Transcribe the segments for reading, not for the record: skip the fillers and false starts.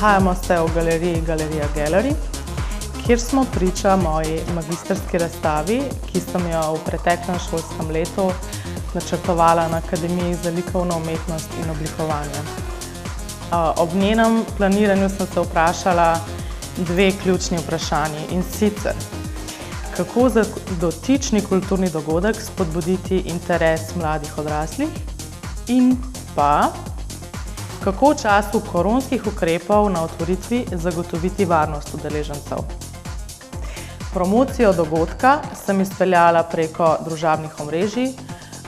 Nahajamo se v galeriji Galerija Gallery, kjer smo priča moji magistrski razstavi, ki sem jo v preteklem šolskem letu načrtovala na Akademiji za likovno umetnost in oblikovanje. Ob njenem planiranju sem se vprašala dve ključni vprašanji, in sicer, kako za dotični kulturni dogodek spodbuditi interes mladih odraslih in pa kako v času koronskih ukrepov na otvoritvi zagotoviti varnost udeležencev. Promocijo dogodka sem izpeljala preko družabnih omrežij,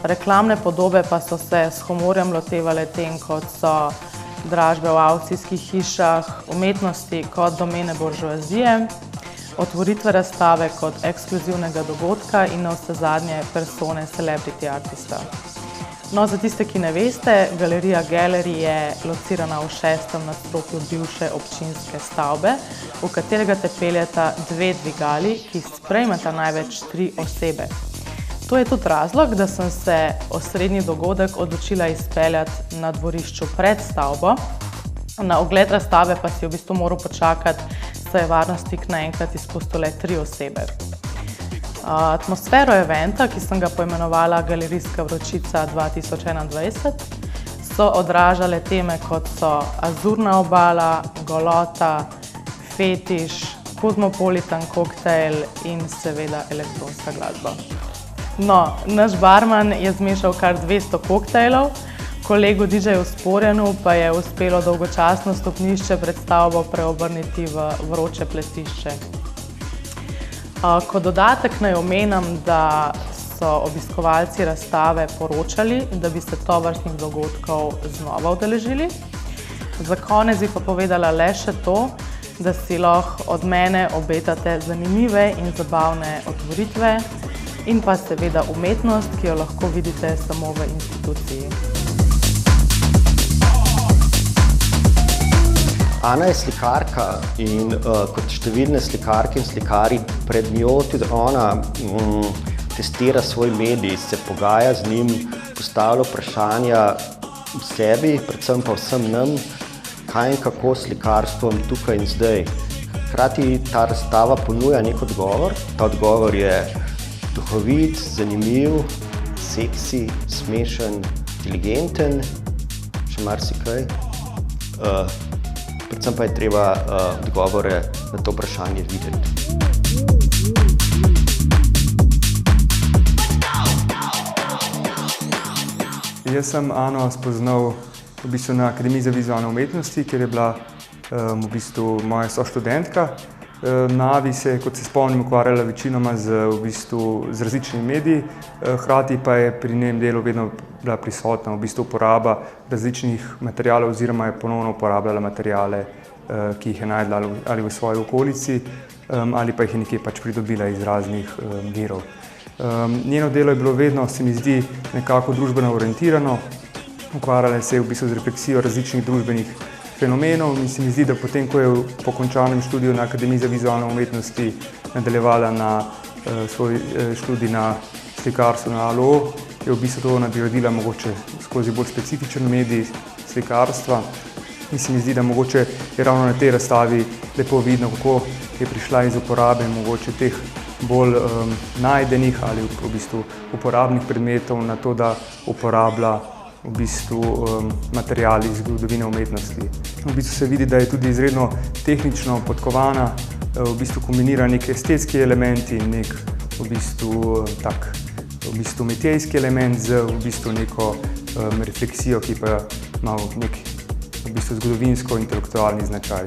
reklamne podobe pa so se s humorjem lotevale tem, kot so dražbe v avkcijskih hišah, umetnosti kot domene buržoazije, otvoritve razstave kot ekskluzivnega dogodka in navsezadnje persone celebrity artista. No, za tiste, ki ne veste, Galerija Gallery je locirana v 6. nadstropju bivše občinske stavbe, v katerega te peljeta dve dvigali, ki sprejmeta največ 3 osebe. To je tudi razlog, da sem se osrednji dogodek odločila izpeljati na dvorišču pred stavbo. Na ogled razstave pa si v bistvu moral počakati, saj je varnostnik naenkrat izpustil le 3 osebe. Atmosfero eventa, ki sem ga poimenovala Galerijska vročica 2021, so odražale teme, kot so azurna obala, golota, fetiš, kozmopolitan koktajl in seveda elektronska glasba. No, naš barman je zmešal kar 200 koktajlov, kolegu DJ-ju Sporjanu pa je uspelo dolgočasno stopnišče pred stavbo preobrniti v vroče plesišče. Kot dodatek naj omenim, da so obiskovalci razstave poročali, da bi se tovrstnih dogodkov znova udeležili. Za konec bi pa povedala le še to, da si lahko od mene obetate zanimive in zabavne otvoritve in pa seveda umetnost, ki jo lahko vidite samo v instituciji. Ana je slikarka in kot številne slikarke in slikari pred njo tudi ona testira svoj medij, se pogaja z njim, postavlja vprašanja sebi, predvsem pa vsem nam, kaj in kako s slikarstvom tukaj in zdaj. Hkrati ta razstava ponuja nek odgovor. Ta odgovor je duhovit, zanimiv, seksi, smešen, inteligenten, še marsikaj. Predvsem pa je treba odgovore na to vprašanje videti. Jaz sem Ano spoznal v bistvu na Akademiji za vizualne umetnosti, kjer je bila v bistvu moja soštudentka. Navi se, kot se spomnim, ukvarjala večinoma z različnimi mediji, hkrati pa je pri njenem delu vedno bila prisotna v bistvu uporaba različnih materialov oziroma je ponovno uporabljala materiale, ki jih je najdla ali v svoji okolici ali pa jih je nekje pač pridobila iz raznih virov. Njeno delo je bilo vedno, se mi zdi, nekako družbeno orientirano, ukvarjala se je v bistvu z refleksijo različnih družbenih fenomenov in se mi zdi, da potem, ko je po končanem študiju na Akademiji za vizualne umetnosti nadaljevala na svoj študij na slikarstvu na ALO, je v bistvu to nadgradila mogoče skozi bolj specifičen medij slikarstva. In se mi zdi, da mogoče je ravno na tej razstavi lepo vidno, kako je prišla iz uporabe mogoče teh bolj najdenih ali v bistvu uporabnih predmetov na to, da uporablja v bistvu materiali iz zgodovine umetnosti. V bistvu se vidi, da je tudi izredno tehnično podkovana, v bistvu kombinira nek estetski element in nek v bistvu umetnostni element z v bistvu neko refleksijo, ki pa ima nek v bistvu zgodovinsko-intelektualni značaj.